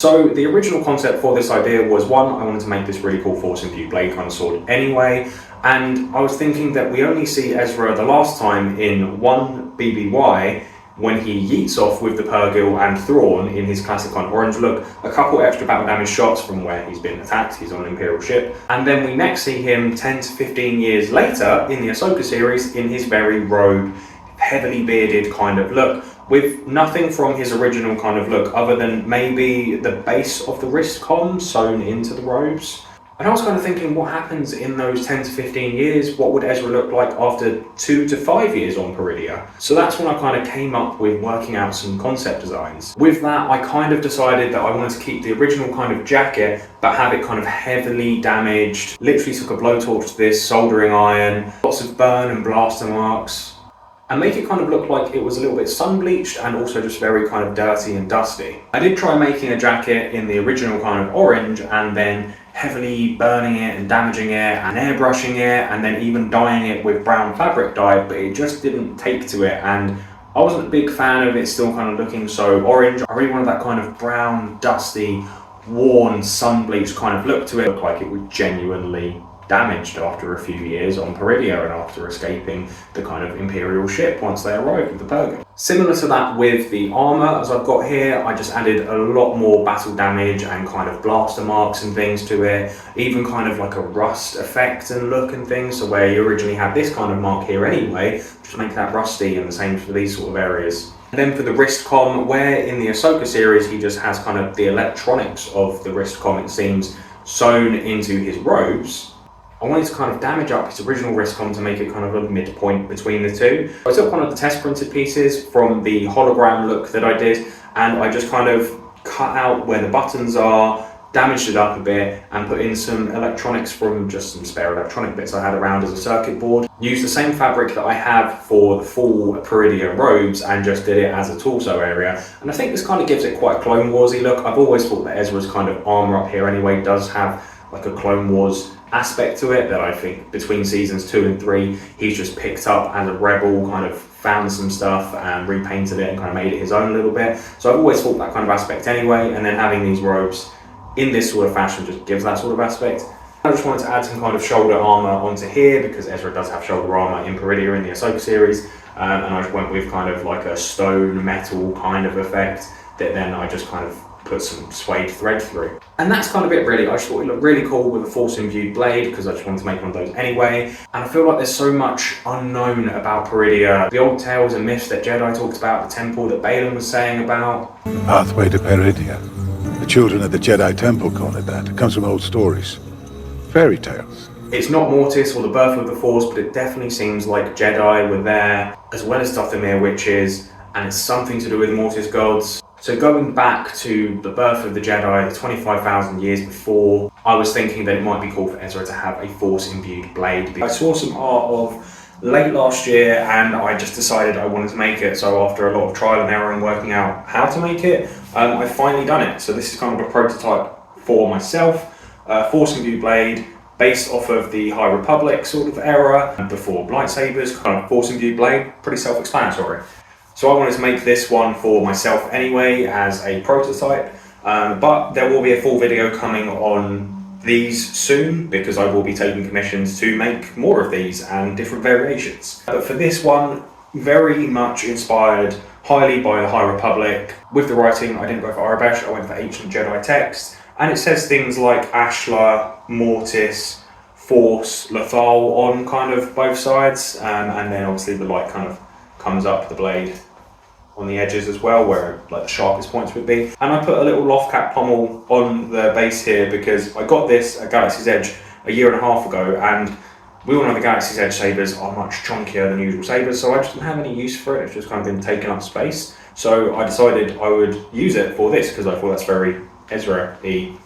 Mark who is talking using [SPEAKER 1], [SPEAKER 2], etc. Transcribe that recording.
[SPEAKER 1] So the original concept for this idea was, one, I wanted to make this really cool force imbued blade kind of sword anyway, and I was thinking that we only see Ezra the last time in one BBY when he yeets off with the Pergil and Thrawn in his classic on orange look, a couple extra battle damage shots from where he's been attacked, he's on an Imperial ship, and then we next see him 10 to 15 years later in the Ahsoka series in his very robe, heavily bearded kind of look, with nothing from his original kind of look other than maybe the base of the wrist comm sewn into the robes. And I was kind of thinking, what happens in those 10 to 15 years? What would Ezra look like after 2 to 5 years on Peridia? So that's when I kind of came up with working out some concept designs. With that, I kind of decided that I wanted to keep the original kind of jacket, but have it kind of heavily damaged. Literally took a blowtorch to this, soldering iron, lots of burn and blaster marks, and make it kind of look like it was a little bit sun bleached and also just very kind of dirty and dusty. I did try making a jacket in the original kind of orange and then heavily burning it and damaging it and airbrushing it and then even dyeing it with brown fabric dye, but it just didn't take to it, and I wasn't a big fan of it still kind of looking so orange. I really wanted that kind of brown, dusty, worn, sun bleached kind of look to it. It looked like it was genuinely damaged after a few years on Peridia and after escaping the kind of Imperial ship once they arrived with the Pergil. Similar to that with the armour as I've got here, I just added a lot more battle damage and kind of blaster marks and things to it, even kind of like a rust effect and look and things, so where you originally had this kind of mark here anyway, just make that rusty, and the same for these sort of areas. And then for the wrist comm, where in the Ahsoka series he just has kind of the electronics of the wrist comm, it seems, sewn into his robes, I wanted to kind of damage up his original wrist comm to make it kind of a midpoint between the two. I took one of the test printed pieces from the hologram look that I did, and I just kind of cut out where the buttons are, damaged it up a bit, and put in some electronics from just some spare electronic bits I had around as a circuit board. Used the same fabric that I have for the full Peridia robes and just did it as a torso area. And I think this kind of gives it quite a Clone Wars-y look. I've always thought that Ezra's kind of armour up here anyway does have like a Clone Wars aspect to it, that I think between seasons 2 and 3 he's just picked up as a rebel, kind of found some stuff and repainted it and kind of made it his own a little bit. So I've always thought that kind of aspect anyway, and then having these robes in this sort of fashion just gives that sort of aspect. I just wanted to add some kind of shoulder armour onto here because Ezra does have shoulder armour in Peridia in the Ahsoka series, and I just went with kind of like a stone metal kind of effect that then I just kind of put some suede thread through. And that's kind of it really. I just thought it looked really cool with a force imbued blade because I just wanted to make one of those anyway. And I feel like there's so much unknown about Peridia. The old tales and myths that Jedi talked about, the temple that Balaam was saying about.
[SPEAKER 2] The pathway to Peridia. The children of the Jedi temple call it that. It comes from old stories. Fairy tales.
[SPEAKER 1] It's not Mortis or the birth of the Force, but it definitely seems like Jedi were there, as well as Dathomir witches, and it's something to do with Mortis gods. So going back to the birth of the Jedi, the 25,000 years before, I was thinking that it might be cool for Ezra to have a force-imbued blade. I saw some art of late last year and I just decided I wanted to make it. So after a lot of trial and error and working out how to make it, I've finally done it. So this is kind of a prototype for myself, force-imbued blade, based off of the High Republic sort of era, before lightsabers, kind of force-imbued blade, pretty self-explanatory. So I wanted to make this one for myself anyway as a prototype, but there will be a full video coming on these soon because I will be taking commissions to make more of these and different variations. But for this one, very much inspired highly by the High Republic. With the writing, I didn't go for Arabesh, I went for ancient Jedi text, and it says things like Ashla, Mortis, Force, Lothal on kind of both sides, and then obviously the light kind of comes up the blade on the edges as well, where like the sharpest points would be. And I put a little loft cap pommel on the base here because I got this at Galaxy's Edge a year and a half ago, and we all know the Galaxy's Edge sabers are much chunkier than usual sabers, so I just didn't have any use for it. It's just kind of been taking up space. So I decided I would use it for this because I thought that's very Ezra-y.